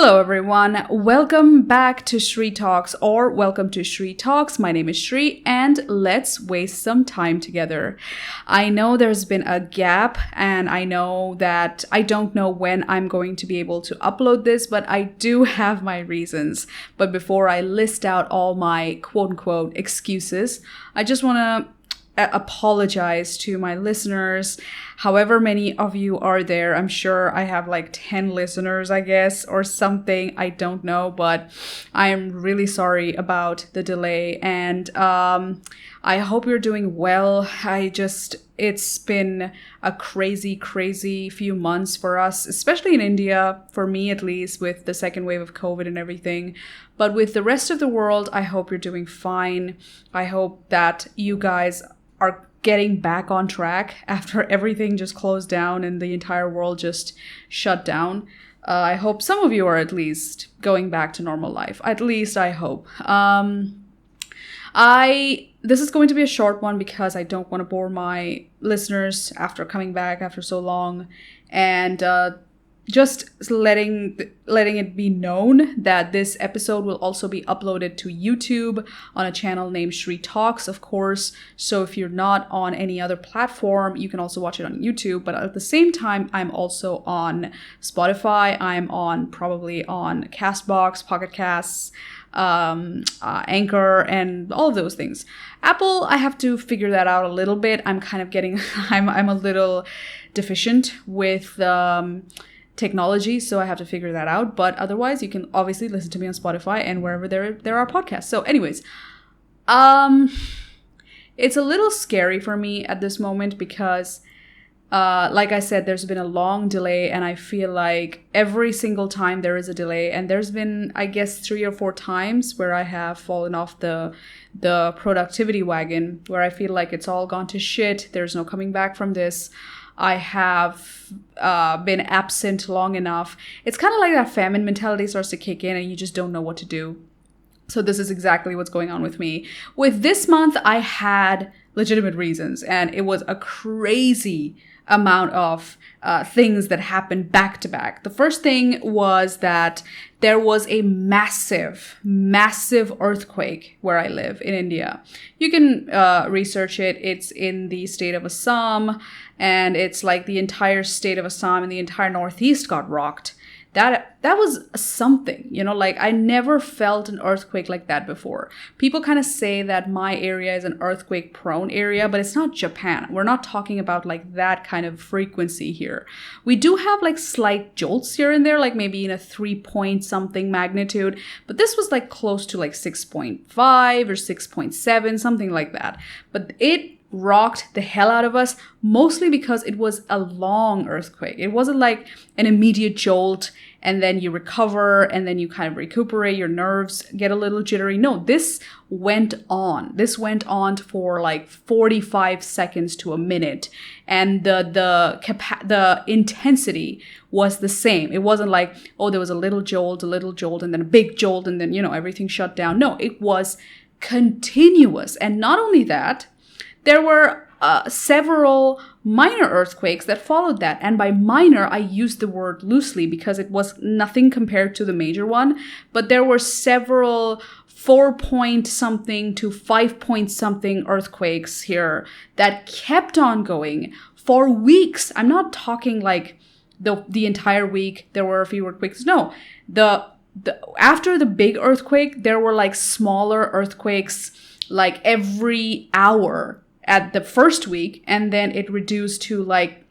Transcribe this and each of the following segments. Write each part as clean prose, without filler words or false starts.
Hello everyone, welcome back to Shree Talks or welcome to Shree Talks. My name is Shree and let's waste some time together. I know there's been a gap and I know that I don't know when I'm going to be able to upload this, but I do have my reasons. But before I list out all my quote-unquote excuses, I just want to apologize to my listeners, however many of you are there. I'm sure I have like 10 listeners, I guess, or something. I don't know, but I'm really sorry about the delay, and I hope you're doing well. It's been a crazy few months for us, especially in India, for me at least, with the second wave of COVID and everything. But with the rest of the world, I hope you're doing fine. I hope that you guys are getting back on track after everything just closed down and the entire world just shut down. I hope some of you are at least going back to normal life. At least I hope. This is going to be a short one because I don't want to bore my listeners after coming back after so long, and just letting it be known that this episode will also be uploaded to YouTube on a channel named Shree Talks, of course. So if you're not on any other platform, you can also watch it on YouTube. But at the same time, I'm also on Spotify. I'm probably on Castbox, Pocket Casts, Anchor, and all of those things. Apple, I have to figure that out a little bit. I'm kind of getting, I'm a little deficient with technology, so I have to figure that out. But otherwise, you can obviously listen to me on Spotify and wherever there are podcasts. So anyways, it's a little scary for me at this moment because like I said, there's been a long delay, and I feel like every single time there is a delay, and there's been, I guess, 3 or 4 times where I have fallen off the productivity wagon, where I feel like it's all gone to shit. There's no coming back from this. I have been absent long enough. It's kind of like that famine mentality starts to kick in and you just don't know what to do. So this is exactly what's going on with me. With this month, I had legitimate reasons, and it was a crazy amount of things that happened back to back. The first thing was that there was a massive earthquake where I live in India. You can research it. It's in the state of Assam, and it's like the entire state of Assam and the entire Northeast got rocked. That was something, like I never felt an earthquake like that before. People kind of say that my area is an earthquake prone area, but it's not Japan. We're not talking about like that kind of frequency here. We do have like slight jolts here and there, like maybe in a 3-point something magnitude, but this was like close to like 6.5 or 6.7, something like that. But it rocked the hell out of us, mostly because it was a long earthquake. It wasn't like an immediate jolt and then you recover and then you kind of recuperate, your nerves get a little jittery. No, this went on. This went on for like 45 seconds to a minute, and the intensity was the same. It wasn't like, oh, there was a little jolt, and then a big jolt, and then, everything shut down. No, it was continuous. And not only that, there were several minor earthquakes that followed that. And by minor, I use the word loosely because it was nothing compared to the major one. But there were several 4-point something to 5-point something earthquakes here that kept on going for weeks. I'm not talking like the entire week there were a few earthquakes. No, after the big earthquake, there were like smaller earthquakes like every hour at the first week, and then it reduced to like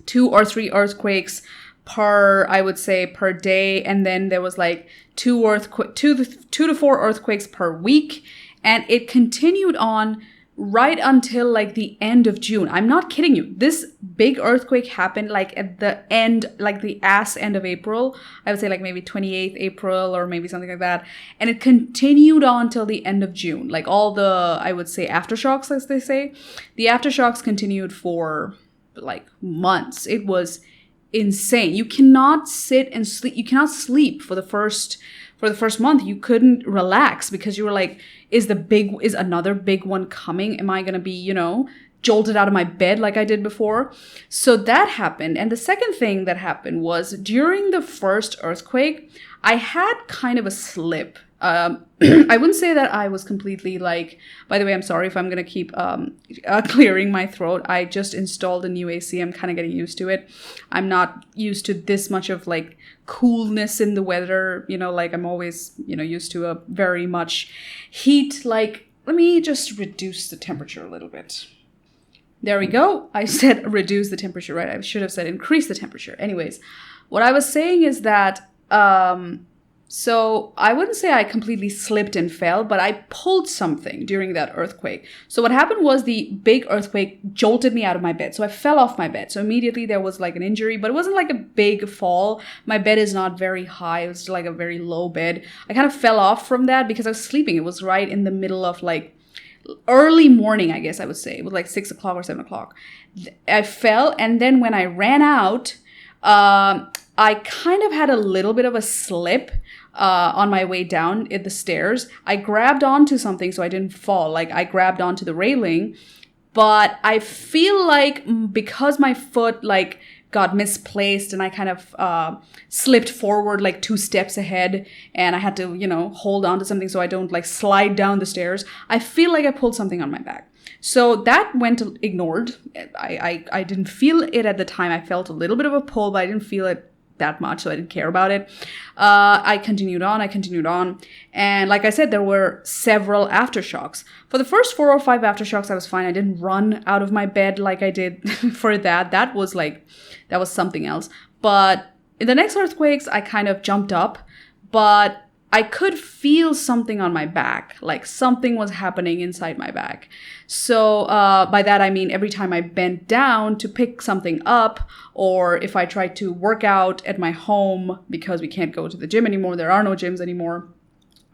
2 or 3 earthquakes per day, and then there was like 2 to 4 earthquakes per week, and it continued on right until like the end of June. I'm not kidding you. This big earthquake happened like at the end, like the end of April. I would say like maybe 28th April or maybe something like that. And it continued on till the end of June. Like all the, I would say, aftershocks, as they say. The aftershocks continued for like months. It was insane. You cannot sit and sleep. You cannot sleep for the first month. You couldn't relax because you were like, is another big one coming? Am I going to be, jolted out of my bed like I did before. So that happened. And the second thing that happened was during the first earthquake, I had kind of a slip. I wouldn't say that I was completely like, by the way, I'm sorry if I'm going to keep clearing my throat. I just installed a new AC. I'm kind of getting used to it. I'm not used to this much of like coolness in the weather, like I'm always, used to a very much heat. Like, let me just reduce the temperature a little bit. There we go. I said reduce the temperature, right? I should have said increase the temperature. Anyways, what I was saying is that, so I wouldn't say I completely slipped and fell, but I pulled something during that earthquake. So what happened was the big earthquake jolted me out of my bed. So I fell off my bed. So immediately there was like an injury, but it wasn't like a big fall. My bed is not very high. It was like a very low bed. I kind of fell off from that because I was sleeping. It was right in the middle of like early morning, I guess I would say. It was like 6 o'clock or 7 o'clock. I fell, and then when I ran out, I kind of had a little bit of a slip on my way down the stairs. I grabbed onto something so I didn't fall. Like I grabbed onto the railing, but I feel like because my foot like got misplaced and I kind of slipped forward like 2 steps ahead, and I had to, hold on to something so I don't like slide down the stairs. I feel like I pulled something on my back. So that went ignored. I didn't feel it at the time. I felt a little bit of a pull, but I didn't feel it that much, so I didn't care about it. I continued on. And like I said, there were several aftershocks. For the first 4 or 5 aftershocks, I was fine. I didn't run out of my bed like I did for that. That was something else. But in the next earthquakes, I kind of jumped up, but I could feel something on my back, like something was happening inside my back. So by that, I mean every time I bent down to pick something up, or if I tried to work out at my home, because we can't go to the gym anymore, there are no gyms anymore,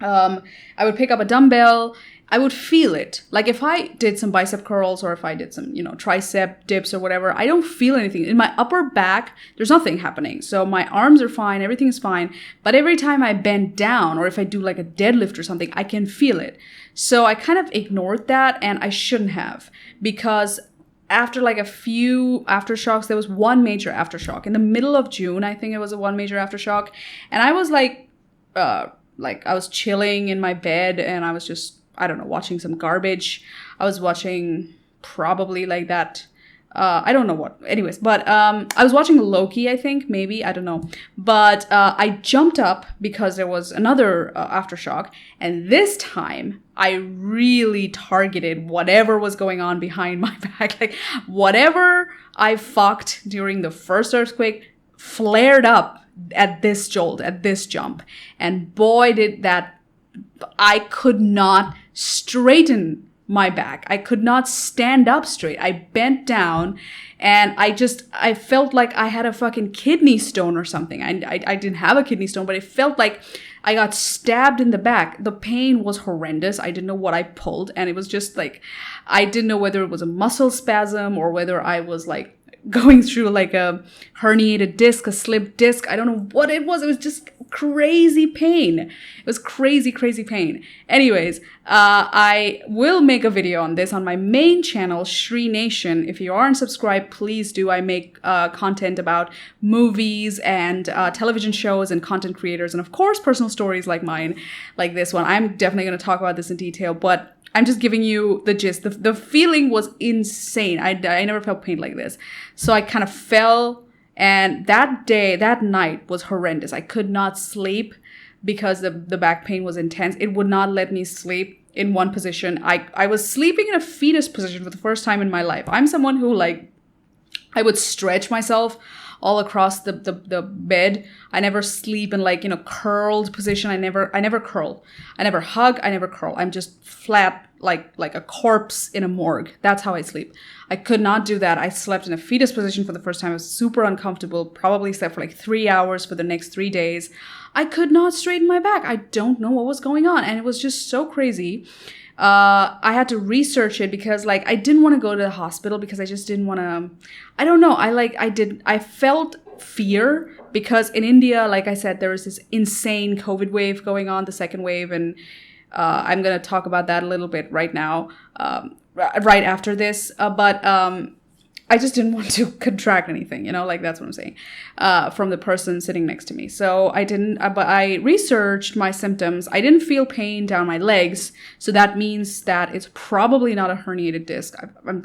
I would pick up a dumbbell, I would feel it. Like if I did some bicep curls or if I did some, tricep dips or whatever, I don't feel anything. In my upper back, there's nothing happening. So my arms are fine, everything is fine. But every time I bend down or if I do like a deadlift or something, I can feel it. So I kind of ignored that, and I shouldn't have, because after like a few aftershocks, there was one major aftershock. In the middle of June, I think it was one major aftershock. And I was like I was chilling in my bed and I was just, I don't know, watching some garbage. I was watching probably like that. I don't know what. Anyways, but I was watching Loki, I think, maybe. I don't know. But I jumped up because there was another aftershock. And this time, I really targeted whatever was going on behind my back. Like, whatever I fucked during the first earthquake flared up at this jolt, at this jump. And boy, did that... I could not straighten my back. I could not stand up straight. I bent down and I felt like I had a fucking kidney stone or something. I didn't have a kidney stone, but it felt like I got stabbed in the back. The pain was horrendous. I didn't know what I pulled. And it was just like, I didn't know whether it was a muscle spasm or whether I was like going through like a herniated disc, a slipped disc. I don't know what it was. It was just crazy pain. It was crazy pain. Anyways, I will make a video on this on my main channel, Shree Nation. If you aren't subscribed, please do. I make content about movies and television shows and content creators, and of course, personal stories like mine, like this one. I'm definitely going to talk about this in detail, but I'm just giving you the gist. The feeling was insane. I never felt pain like this. So I kind of fell, and that night was horrendous. I could not sleep because the back pain was intense. It would not let me sleep in one position. I was sleeping in a fetus position for the first time in my life. I'm someone who I would stretch myself all across the bed. I never sleep in curled position. I never curl. I never hug. I never curl. I'm just flat like a corpse in a morgue. That's how I sleep. I could not do that. I slept in a fetus position for the first time. I was super uncomfortable. Probably slept for 3 hours for the next 3 days. I could not straighten my back. I don't know what was going on. And it was just so crazy. I had to research it because I didn't want to go to the hospital because I just didn't want to, I don't know. I felt fear because in India, like I said, there was this insane COVID wave going on, the second wave. And I'm going to talk about that a little bit right now. right after this, but I just didn't want to contract anything, like that's what I'm saying, from the person sitting next to me. So I didn't, but I researched my symptoms. I didn't feel pain down my legs. So that means that it's probably not a herniated disc.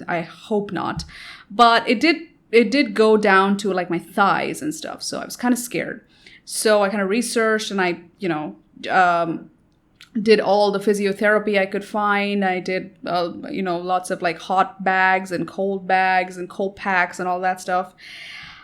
I hope not. But it did go down to like my thighs and stuff. So I was kind of scared. So I kind of researched and I, did all the physiotherapy I could find. I did, lots of like hot bags and cold packs and all that stuff.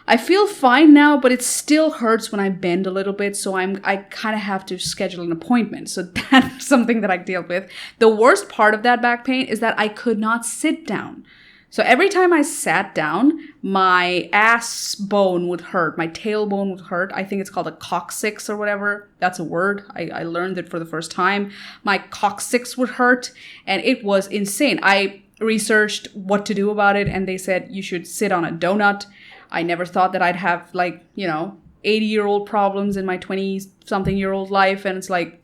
I feel fine now, but it still hurts when I bend a little bit. So I kind of have to schedule an appointment. So that's something that I deal with. The worst part of that back pain is that I could not sit down. So every time I sat down, my ass bone would hurt. My tailbone would hurt. I think it's called a coccyx or whatever. That's a word. I learned it for the first time. My coccyx would hurt, and it was insane. I researched what to do about it, and they said you should sit on a donut. I never thought that I'd have 80-year-old problems in my 20-something-year-old life, and it's like,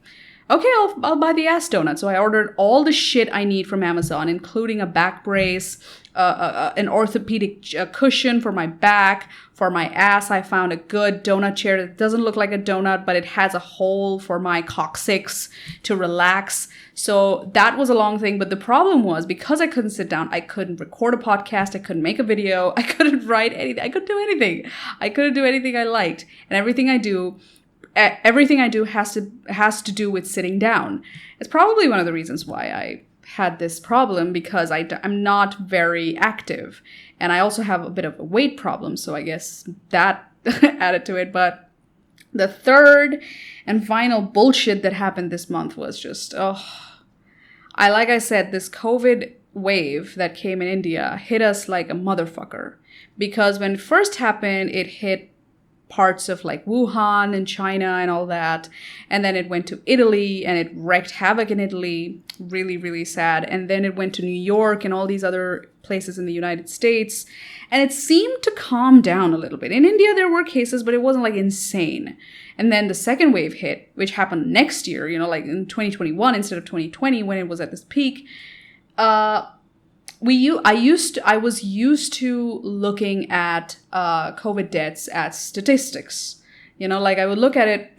okay, I'll buy the ass donut. So I ordered all the shit I need from Amazon, including a back brace, an orthopedic cushion for my back. For my ass, I found a good donut chair that doesn't look like a donut, but it has a hole for my coccyx to relax. So that was a long thing. But the problem was, because I couldn't sit down, I couldn't record a podcast, I couldn't make a video, I couldn't write anything, I couldn't do anything. I couldn't do anything I liked. And everything I do has to do with sitting down. It's probably one of the reasons why I had this problem, because I'm not very active, and I also have a bit of a weight problem, so I guess that added to it. But the third and final bullshit that happened this month was just, like I said, this COVID wave that came in India hit us like a motherfucker, because when it first happened, it hit parts of like Wuhan and China and all that. And then it went to Italy and it wreaked havoc in Italy. Really, really sad. And then it went to New York and all these other places in the United States. And it seemed to calm down a little bit. In India, there were cases, but it wasn't like insane. And then the second wave hit, which happened next year, like in 2021 instead of 2020 when it was at this peak. I was used to looking at COVID deaths as statistics. I would look at it,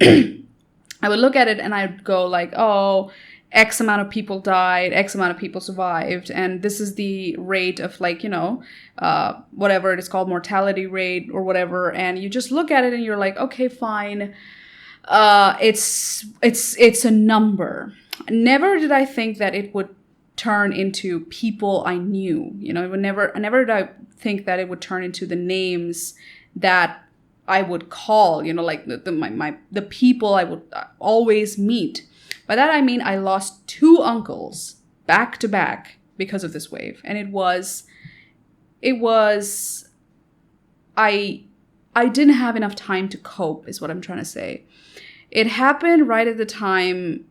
and I'd go like, oh, X amount of people died, X amount of people survived, and this is the rate of whatever it is called, mortality rate or whatever, and you just look at it and you're like, okay, fine, it's a number. Never did I think that it would turn into people I knew. Never did I think that it would turn into the names that I would call, the people I would always meet. By that I mean I lost 2 uncles back to back because of this wave. And I didn't have enough time to cope, is what I'm trying to say. It happened right at the time,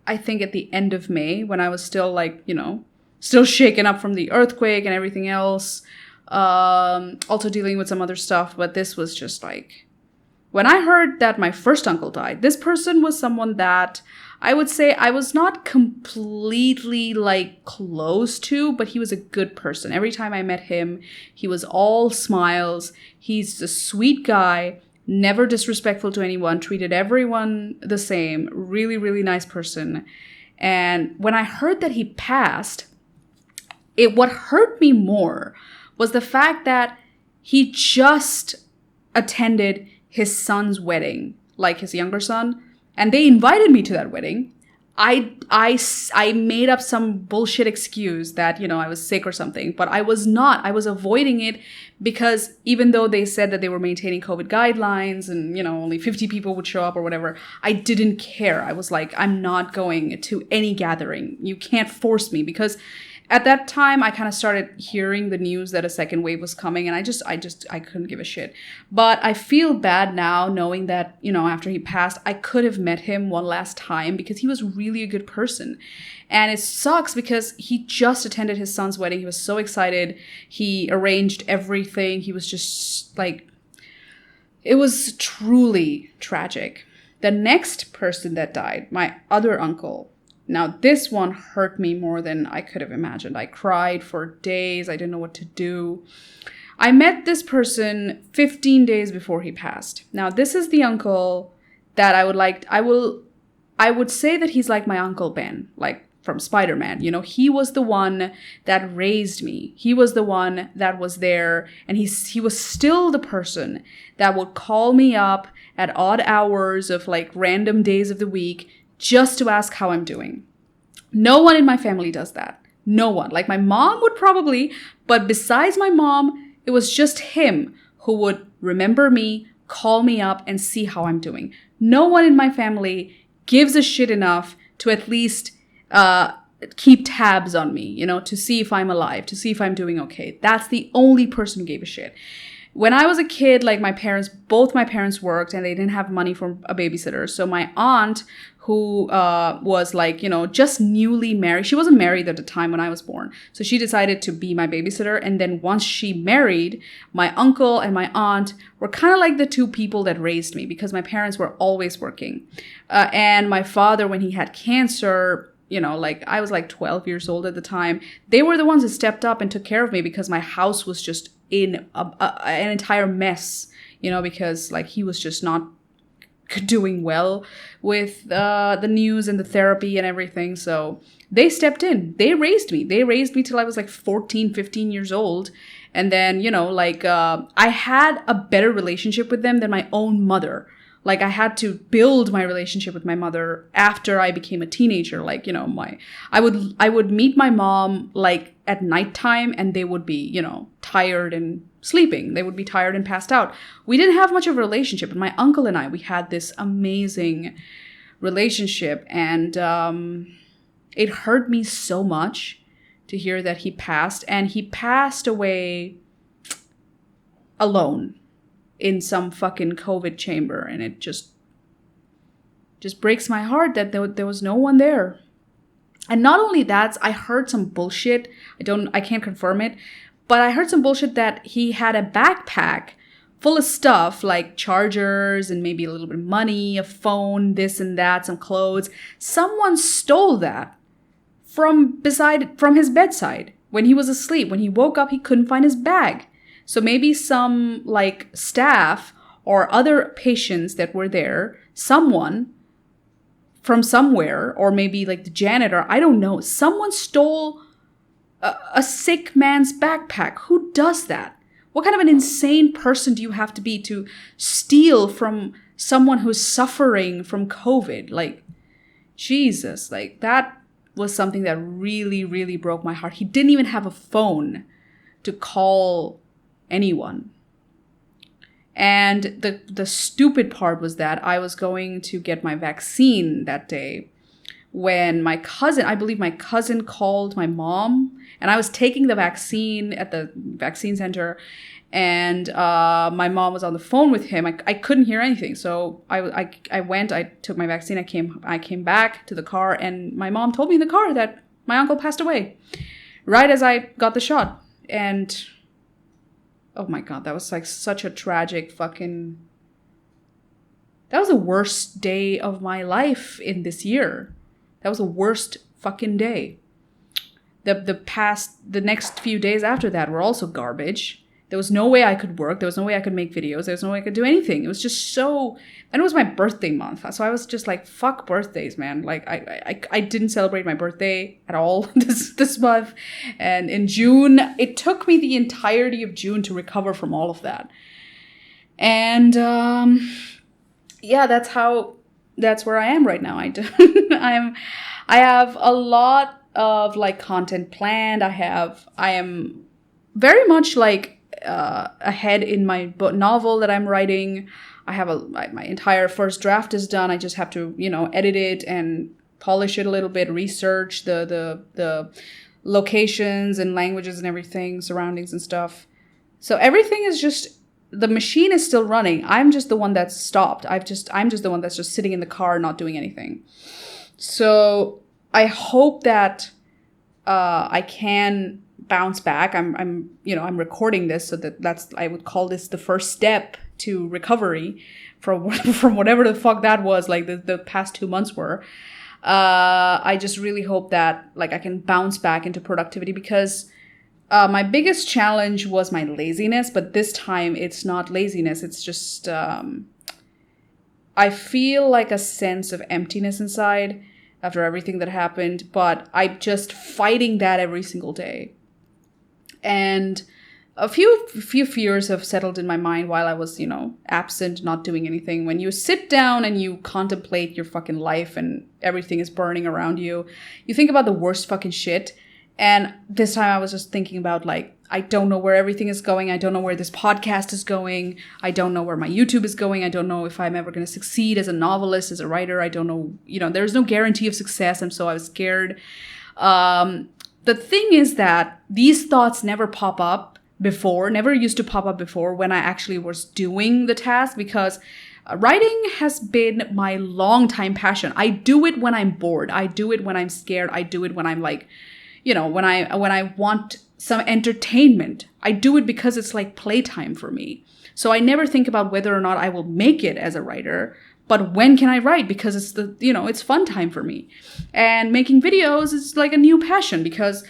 I think at the end of May, when I was still still shaken up from the earthquake and everything else. Also dealing with some other stuff, but this was just when I heard that my first uncle died, this person was someone that I would say I was not completely close to, but he was a good person. Every time I met him, he was all smiles. He's a sweet guy, never disrespectful to anyone, treated everyone the same, really, really nice person. And when I heard that he passed, what hurt me more was the fact that he just attended his son's wedding, his younger son, and they invited me to that wedding. I made up some bullshit excuse that, I was sick or something, but I was not. I was avoiding it because even though they said that they were maintaining COVID guidelines and, only 50 people would show up or whatever, I didn't care. I was like, I'm not going to any gathering. You can't force me, because at that time, I kind of started hearing the news that a second wave was coming, and I couldn't give a shit. But I feel bad now knowing that, after he passed, I could have met him one last time, because he was really a good person. And it sucks because he just attended his son's wedding. He was so excited. He arranged everything. He was just it was truly tragic. The next person that died, my other uncle, Now, this one hurt me more than I could have imagined. I cried for days. I didn't know what to do. I met this person 15 days before he passed. Now, this is the uncle that I would say that he's like my Uncle Ben, like from Spider-Man. You know, he was the one that raised me. He was the one that was there, and he was still the person that would call me up at odd hours of like random days of the week just to ask how I'm doing. No one in my family does that. No one. Like my mom would probably, but besides my mom, it was just him who would remember me, call me up, and see how I'm doing. No one in my family gives a shit enough to at least keep tabs on me, you know, to see if I'm alive, to see if I'm doing okay. That's the only person who gave a shit. When I was a kid, like both my parents worked and they didn't have money for a babysitter. So my aunt, who was like, you know, just newly married. She wasn't married at the time when I was born. So she decided to be my babysitter. And then once she married, my uncle and my aunt were kind of like the two people that raised me because my parents were always working. And my father, when he had cancer, you know, like I was like 12 years old at the time, they were the ones that stepped up and took care of me because my house was just in an entire mess, you know, because like he was just not doing well with the news and the therapy and everything. So they stepped in. They raised me. They raised me till I was like 14, 15 years old. And then, you know, like I had a better relationship with them than my own mother. Like I had to build my relationship with my mother after I became a teenager. Like, you know, I would meet my mom like at nighttime and they would be, you know, tired and sleeping. They would be tired and passed out. We didn't have much of a relationship. But my uncle and I, we had this amazing relationship. And it hurt me so much to hear that he passed. And he passed away alone in some fucking COVID chamber. And it just breaks my heart that there was no one there. And not only that, I heard some bullshit. I can't confirm it, but I heard some bullshit that he had a backpack full of stuff like chargers and maybe a little bit of money, a phone, this and that, some clothes. Someone stole that from his bedside when he was asleep. When he woke up, he couldn't find his bag. So maybe some like staff or other patients that were there, someone from somewhere, or maybe like the janitor, I don't know. Someone stole a sick man's backpack. Who does that? What kind of an insane person do you have to be to steal from someone who's suffering from COVID? Like, Jesus, like that was something that really, really broke my heart. He didn't even have a phone to call anyone. And the stupid part was that I was going to get my vaccine that day when I believe my cousin called my mom, and I was taking the vaccine at the vaccine center, and my mom was on the phone with him. I couldn't hear anything. So I went, I took my vaccine, I came back to the car, and my mom told me in the car that my uncle passed away right as I got the shot. And oh my God, that was like such a tragic that was the worst day of my life in this year. That was the worst fucking day. The next few days after that were also garbage. There was no way I could work. There was no way I could make videos. There was no way I could do anything. It was just so, and it was my birthday month. So I was just like, fuck birthdays, man. Like I didn't celebrate my birthday at all this month. And in June, it took me the entirety of June to recover from all of that. And yeah, that's where I am right now. I have a lot of like content planned. I am very much like ahead in my novel that I'm writing. I have my entire first draft is done. I just have to, you know, edit it and polish it a little bit, research the locations and languages and everything, surroundings and stuff. So everything is just, the machine is still running. I'm just the one that's stopped. I'm just the one that's just sitting in the car not doing anything. So I hope that I can bounce back. I'm recording this so I would call this the first step to recovery from whatever the fuck that was, like the past 2 months were. I just really hope that like I can bounce back into productivity, because my biggest challenge was my laziness, but this time it's not laziness. It's just, I feel like a sense of emptiness inside after everything that happened, but I'm just fighting that every single day. And a few fears have settled in my mind while I was, absent, not doing anything. When you sit down and you contemplate your fucking life and everything is burning around you, you think about the worst fucking shit. And this time I was just thinking about, like, I don't know where everything is going. I don't know where this podcast is going. I don't know where my YouTube is going. I don't know if I'm ever going to succeed as a novelist, as a writer. I don't know, there's no guarantee of success. And so I was scared. The thing is that these thoughts never used to pop up before when I actually was doing the task, because writing has been my long-time passion. I do it when I'm bored. I do it when I'm scared. I do it when I'm like, when I want some entertainment. I do it because it's like playtime for me. So I never think about whether or not I will make it as a writer, but when can I write? Because it's it's fun time for me. And making videos is like a new passion, because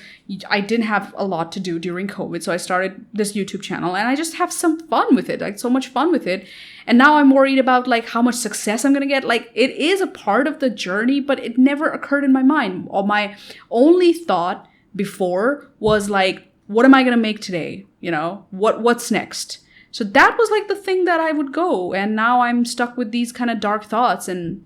I didn't have a lot to do during COVID. So I started this YouTube channel and I just have some fun with it, like so much fun with it. And now I'm worried about like how much success I'm going to get. Like, it is a part of the journey, but it never occurred in my mind. Or my only thought before was like, what am I going to make today? What's next? So that was like the thing that I would go. And now I'm stuck with these kind of dark thoughts. And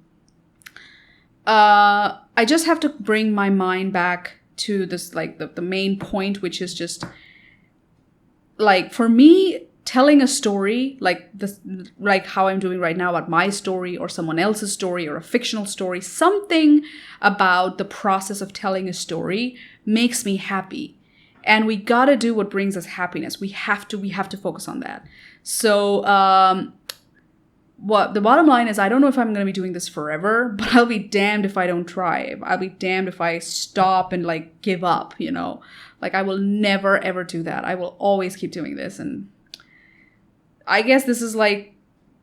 I just have to bring my mind back to this, like the main point, which is just like, for me, telling a story like this, like how I'm doing right now about my story or someone else's story or a fictional story, something about the process of telling a story makes me happy. And we gotta do what brings us happiness. We have to focus on that. So what the bottom line is, I don't know if I'm going to be doing this forever, but I'll be damned if I don't try. I'll be damned if I stop and like give up, like I will never ever do that. I will always keep doing this. And I guess this is like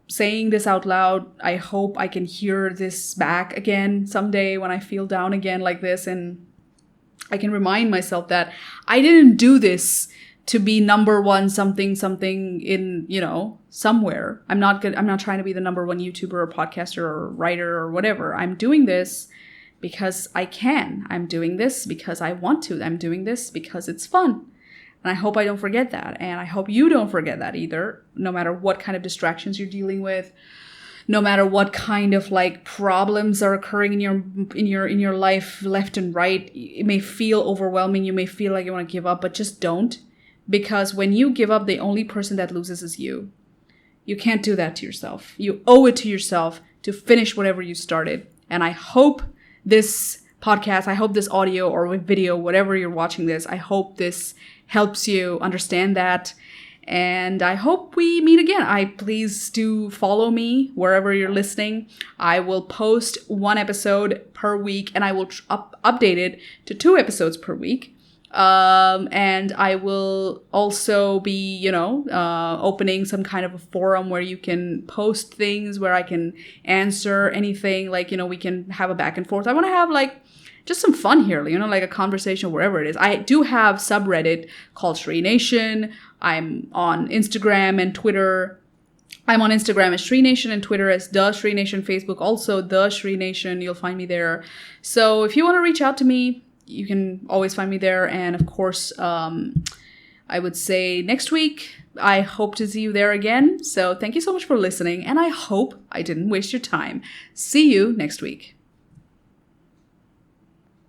saying this out loud. I hope I can hear this back again someday when I feel down again like this, and I can remind myself that I didn't do this to be number one something in, somewhere. I'm not trying to be the number one YouTuber or podcaster or writer or whatever. I'm doing this because I can. I'm doing this because I want to. I'm doing this because it's fun. And I hope I don't forget that. And I hope you don't forget that either, no matter what kind of distractions you're dealing with, no matter what kind of like problems are occurring in your life, left and right. It may feel overwhelming. You may feel like you want to give up, but just don't. Because when you give up, the only person that loses is you. You can't do that to yourself. You owe it to yourself to finish whatever you started. And I hope this podcast, I hope this audio or video, whatever you're watching this, I hope this helps you understand that. And I hope we meet again. Please do follow me wherever you're listening. I will post 1 episode per week, and I will update it to 2 episodes per week. And I will also be, opening some kind of a forum where you can post things, where I can answer anything, like, we can have a back and forth. I want to have like just some fun here, like a conversation wherever it is. I do have subreddit called Shree Nation. I'm on Instagram and Twitter. I'm on Instagram as Shree Nation and Twitter as The Shree Nation. Facebook also The Shree Nation. You'll find me there. So if you want to reach out to me, you can always find me there. And of course, I would say next week, I hope to see you there again. So thank you so much for listening. And I hope I didn't waste your time. See you next week.